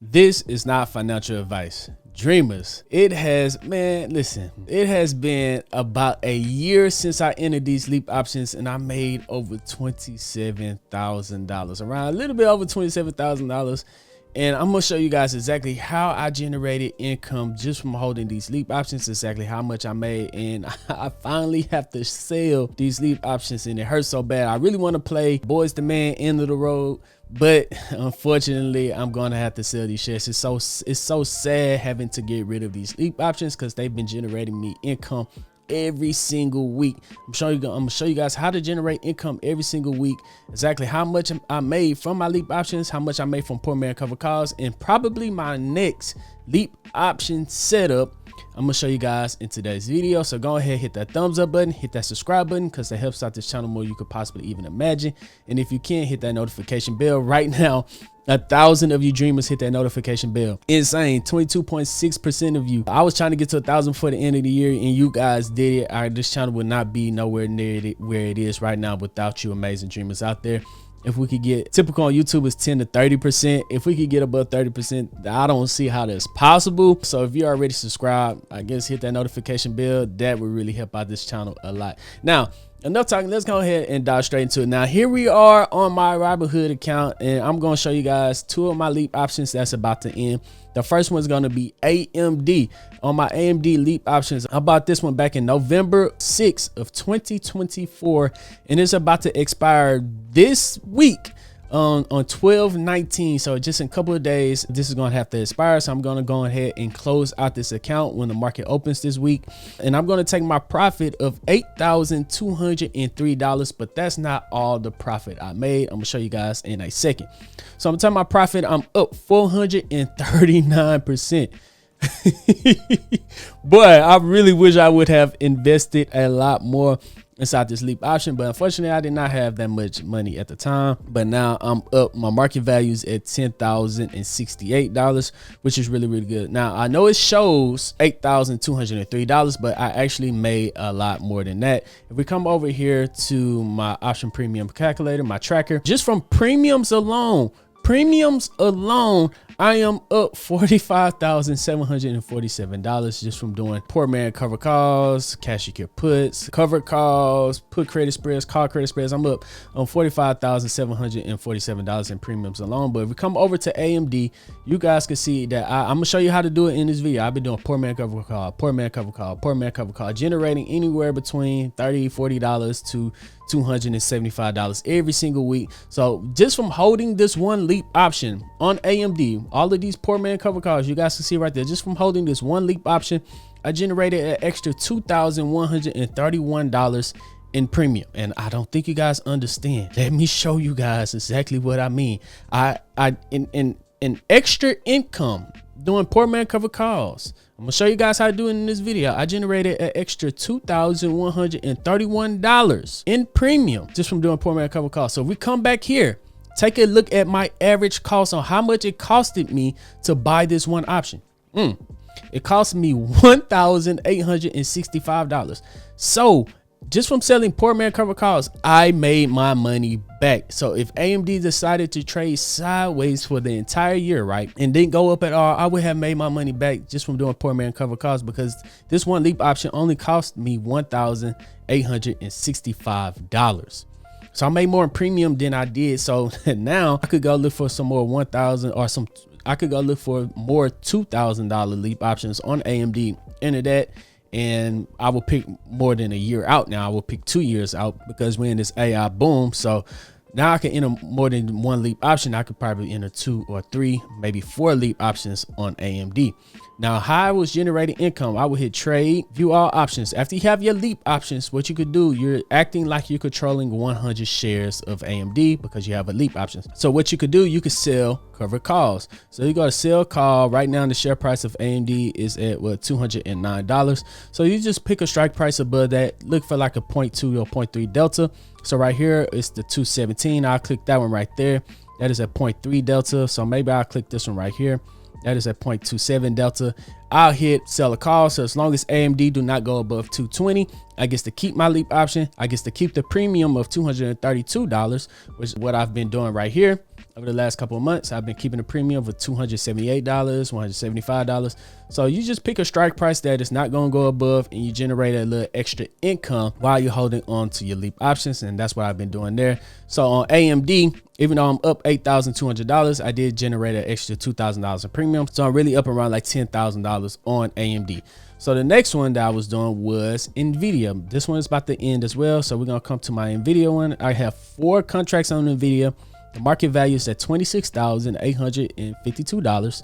This is not financial advice. Dreamers, it has been about a year since I entered these LEAP options and I made over $27,000, around a little bit over $27,000. And I'm gonna show you guys exactly how I generated income just from holding these LEAP options, exactly how much I made. And I finally have to sell these LEAP options and it hurts so bad. I really want to play Boys the Man, End of the Road, but unfortunately I'm gonna have to sell these shares. It's so sad having to get rid of these LEAP options because they've been generating me income every single week. I'm gonna show you guys how to generate income every single week, exactly how much I made from my LEAP options, how much I made from Poor Man Cover Calls, and probably my next LEAP option setup I'm gonna show you guys in today's video. So go ahead, hit that thumbs up button, hit that subscribe button, because it helps out this channel more you could possibly even imagine. And if you can, hit that notification bell. Right now, 1,000 of you dreamers hit that notification bell. Insane. 22.6% of you. I was trying to get to 1,000 before the end of the year and you guys did it. This channel would not be nowhere near where it is right now without you amazing dreamers out there. If we could get, typical on YouTube is 10 to 30%. If we could get above 30%, I don't see how that's possible. So if you're already subscribed, I guess hit that notification bell. That would really help out this channel a lot. Now, enough talking, let's go ahead and dive straight into it. Now, here we are on my Robinhood account, and I'm going to show you guys two of my LEAP options that's about to end. The first one's going to be AMD. On my AMD LEAP options, I bought this one back in November 6th of 2024, and it's about to expire this week on 12/19. So just in a couple of days this is going to have to expire. So I'm going to go ahead and close out this account when the market opens this week, and I'm going to take my profit of $8,203, but that's not all the profit I made. I'm gonna show you guys in a second. So I'm gonna tell my profit, I'm up 439%. Boy, I really wish I would have invested a lot more inside this LEAP option, but unfortunately I did not have that much money at the time. But now I'm up, my market value is at $10,068, which is really good. Now I know it shows $8,203, but I actually made a lot more than that. If we come over here to my option premium calculator, my tracker, just from premiums alone, I am up $45,747 just from doing Poor Man Cover Calls, Cash Secure Puts, Cover Calls, Put Credit Spreads, Call Credit Spreads. I'm up on $45,747 in premiums alone. But if we come over to AMD, you guys can see that I'm gonna show you how to do it in this video. I've been doing Poor Man Cover Call, Poor Man Cover Call, Poor Man Cover Call, generating anywhere between $30, $40 to $275 every single week. So just from holding this one LEAP option on AMD, all of these Poor Man Cover Calls, you guys can see right there, just from holding this one LEAP option, I generated an extra $2,131 in premium. And I don't think you guys understand. Let me show you guys exactly what I mean. In extra income doing Poor Man Cover Calls, I'm gonna show you guys how to do it in this video. I generated an extra $2,131 in premium just from doing Poor Man Cover Calls. So if we come back here, take a look at my average cost on how much it costed me to buy this one option. It cost me $1,865. So just from selling Poor Man Cover Calls, I made my money back. So if AMD decided to trade sideways for the entire year, right, and didn't go up at all, I would have made my money back just from doing Poor Man Cover Calls, because this one LEAP option only cost me $1,865. So I made more in premium than I did. So now I could go look for some more 1,000 or some, I could go look for more $2,000 LEAP options on AMD. Enter that, and I will pick more than a year out. Now I will pick 2 years out because we're in this AI boom. So now I can enter more than one LEAP option. I could probably enter 2 or 3, maybe 4 LEAP options on AMD. Now, how I was generating income, I would hit trade, view all options. After you have your LEAP options, what you could do, you're acting like you're controlling 100 shares of AMD because you have a LEAP options. So what you could do, you could sell cover calls. So you go to sell call. Right now the share price of AMD is at what, $209. So you just pick a strike price above that, look for like a 0.2 or 0.3 delta. So right here it's the 217. I'll click that one right there. That is a 0.3 delta. So maybe I'll click this one right here. That is a 0.27 delta. I'll hit sell a call. So as long as AMD do not go above 220, I get to keep my LEAP option. I get to keep the premium of $232, which is what I've been doing right here. over the last couple of months. I've been keeping a premium for $278, $175. So you just pick a strike price that is not going to go above, and you generate a little extra income while you're holding on to your LEAP options. And that's what I've been doing there. So on AMD, even though I'm up $8,200, I did generate an extra $2,000 in premium. So I'm really up around like $10,000 on AMD. So the next one that I was doing was Nvidia. This one is about to end as well. So we're going to come to my Nvidia one. I have 4 contracts on Nvidia. The market value is at $26,852.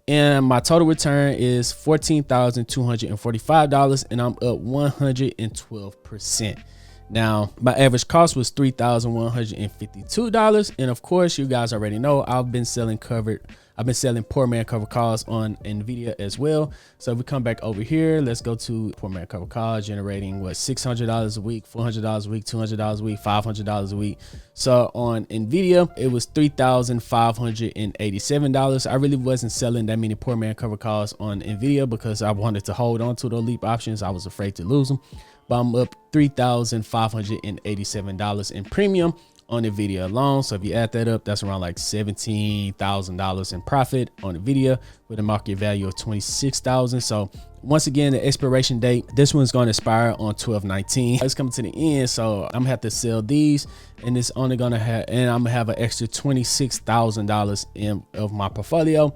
And my total return is $14,245, and I'm up 112%. Now, my average cost was $3,152. And of course, you guys already know I've been selling poor man cover calls on Nvidia as well. So if we come back over here, let's go to poor man cover calls, generating what, $600 a week, $400 a week, $200 a week, $500 a week. So on Nvidia, it was $3,587. I really wasn't selling that many poor man cover calls on Nvidia because I wanted to hold on to the LEAP options. I was afraid to lose them. But I'm up $3,587 in premium on Nvidia alone. So if you add that up, that's around like $17,000 in profit on Nvidia with a market value of $26,000. So once again, the expiration date, this one's going to expire on 12/19. It's coming to the end, so I'm gonna have to sell these, and it's only gonna have, and I'm gonna have an extra $26,000 in of my portfolio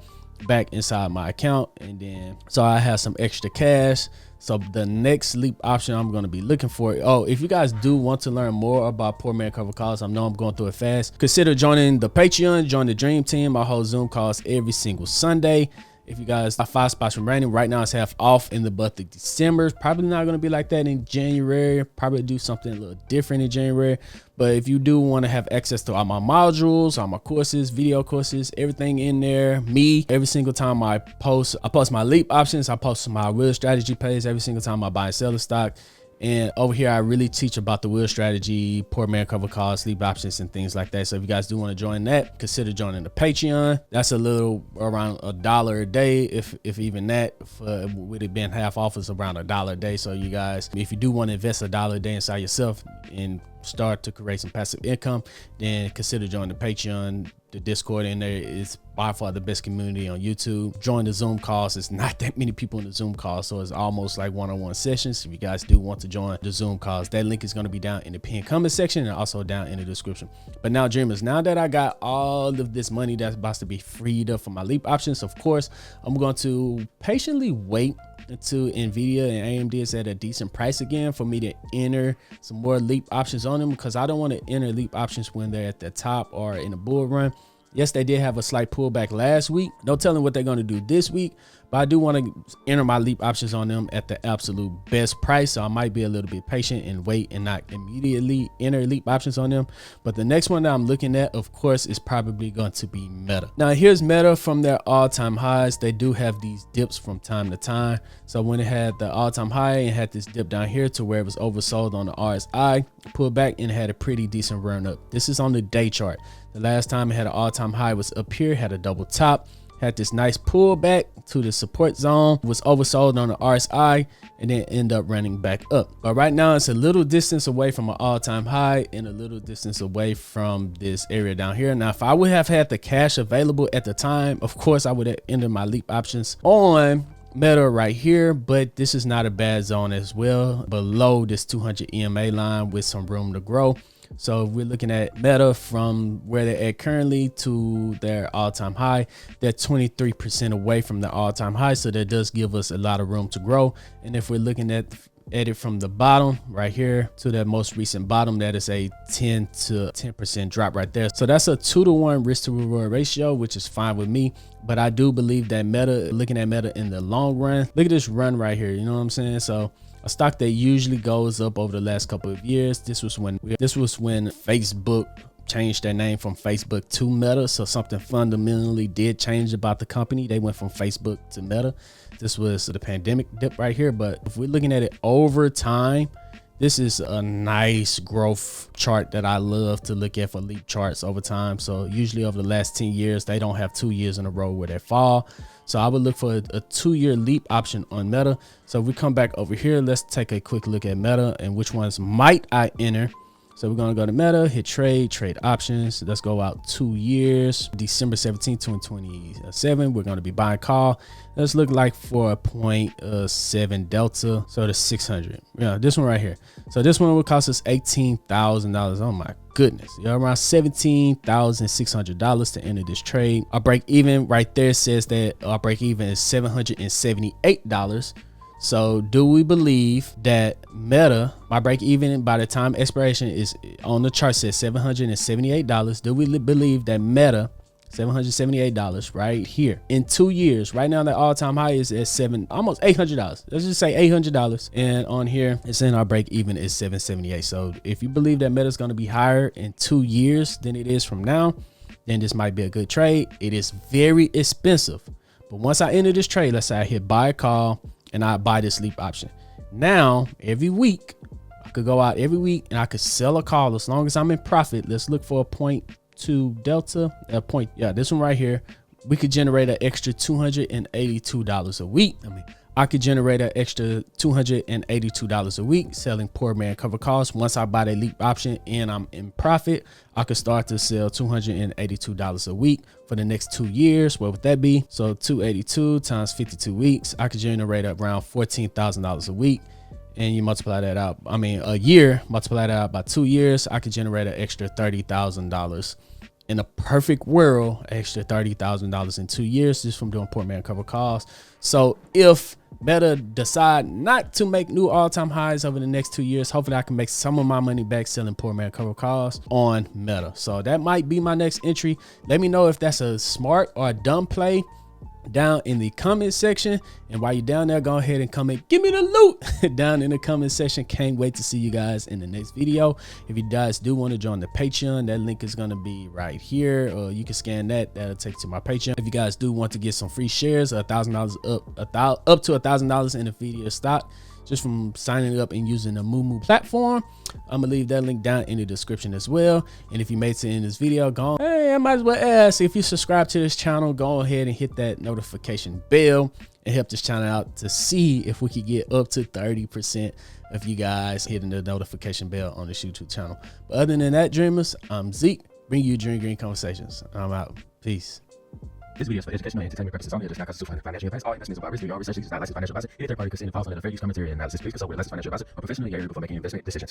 back inside my account. And then so I have some extra cash. So the next LEAP option I'm going to be looking for. Oh, if you guys do want to learn more about poor man cover calls, I know I'm going through it fast. Consider joining the Patreon, join the Dream Team. I hold Zoom calls every single Sunday. If you guys are 5 spots remaining right now, it's half off in the month of December. Probably not going to be like that in January. Probably do something a little different in January. But if you do want to have access to all my modules, all my courses, video courses, everything in there, me, every single time I post my LEAP options, I post my real strategy page every single time I buy and sell the stock. And over here, I really teach about the wheel strategy, poor man cover calls, LEAP options, and things like that. So if you guys do want to join that, consider joining the Patreon. That's a little around $1 a day, if even that. With it being half off, it's around $1 a day. So you guys, if you do want to invest $1 a day inside yourself and start to create some passive income, then consider joining the Patreon. The Discord in there is by far the best community on YouTube. Join the Zoom calls. It's not that many people in the Zoom calls, so it's almost like one-on-one sessions. If you guys do want to join the Zoom calls, that link is going to be down in the pinned comment section and also down in the description. But now, dreamers, now that I got all of this money that's about to be freed up for my LEAP options, of course, I'm going to patiently wait until Nvidia and AMD is at a decent price again for me to enter some more LEAP options on them, because I don't want to enter LEAP options when they're at the top or in a bull run. Yes, they did have a slight pullback last week. No telling what they're going to do this week, but I do want to enter my LEAP options on them at the absolute best price. So I might be a little bit patient and wait and not immediately enter LEAP options on them. But the next one that I'm looking at, of course, is probably going to be Meta. Now, here's Meta from their all-time highs. They do have these dips from time to time. So when it had the all-time high and had this dip down here to where it was oversold on the RSI, pulled back and had a pretty decent run up. This is on the day chart. The last time it had an all-time high was up here, had a double top, had this nice pullback to the support zone, was oversold on the RSI, and then end up running back up. But right now it's a little distance away from an all-time high and a little distance away from this area down here. Now, if I would have had the cash available at the time, of course I would have entered my LEAP options on Meta right here, but this is not a bad zone as well, below this 200 EMA line with some room to grow. So we're looking at Meta from where they're at currently to their all-time high. They're 23% away from the all-time high, so that does give us a lot of room to grow. And if we're looking at it from the bottom right here to that most recent bottom, that is a 10% drop right there. So that's a 2-to-1 risk to reward ratio, which is fine with me. But I do believe that Meta, looking at Meta in the long run, look at this run right here, you know what I'm saying? So a stock that usually goes up over the last couple of years. This was when Facebook changed their name from Facebook to Meta. So something fundamentally did change about the company. They went from Facebook to Meta. This was the pandemic dip right here. But if we're looking at it over time, this is a nice growth chart that I love to look at for LEAP charts over time. So usually over the last 10 years, they don't have 2 years in a row where they fall. So I would look for a 2-year LEAP option on Meta. So if we come back over here, let's take a quick look at Meta and which ones might I enter. So we're gonna go to Meta, hit trade options. Let's go out 2 years, December 17, 2027. We're gonna be buying call. Let's look like for a 0.7 delta. So the 600. Yeah, this one right here. So this one will cost us $18,000. Oh my goodness. Yeah, around $17,600 to enter this trade. Our break even right there says that our break even is $778. So do we believe that Meta, my break even by the time expiration is on the chart says $778. Do we believe that Meta, $778 right here in 2 years, right now the all-time high is at almost $800. Let's just say $800. And on here, it's saying our break even is $778. So if you believe that Meta is going to be higher in 2 years than it is from now, then this might be a good trade. It is very expensive. But once I enter this trade, let's say I hit buy a call, and I buy this leap option. Now, every week, I could go out every week and I could sell a call as long as I'm in profit. Let's look for a 0.2 delta, this one right here. We could generate an extra $282 a week. I could generate an extra $282 a week selling poor man cover calls. Once I buy the leap option and I'm in profit, I could start to sell $282 a week for the next 2 years. What would that be? So 282 times 52 weeks, I could generate around $14,000 a week. And you multiply that out, a year, multiply that out by 2 years, I could generate an extra $30,000. In a perfect world, extra $30,000 in 2 years just from doing poor man cover calls. So if Meta decide not to make new all-time highs over the next 2 years, hopefully I can make some of my money back selling poor man cover calls on Meta. So that might be my next entry. Let me know if that's a smart or a dumb play down in the comment section. And while you're down there, go ahead and comment, give me the loot down in the comment section. Can't wait to see you guys in the next video. If you guys do want to join the Patreon, that link is going to be right here, or you can scan that'll take you to my Patreon. If you guys do want to get some free shares, $1,000 up to $1,000 in Nvidia stock just from signing up and using the Moo platform, I'm gonna leave that link down in the description as well. And if you made it in this video, I might as well ask, if you subscribe to this channel, go ahead and hit that notification bell and help this channel out to see if we could get up to 30% of you guys hitting the notification bell on this YouTube channel. But other than that, dreamers, I'm Zeke, bring you Dream Green Conversations. I'm out. Peace. This video is for educational and entertainment purposes only. It does not constitute financial advice. All investments are by risk. Your research is not licensed financial advisor. Any third party considered false under the fair use commentary and analysis. Please consult with a licensed financial advisor or professional in your area before making investment decisions.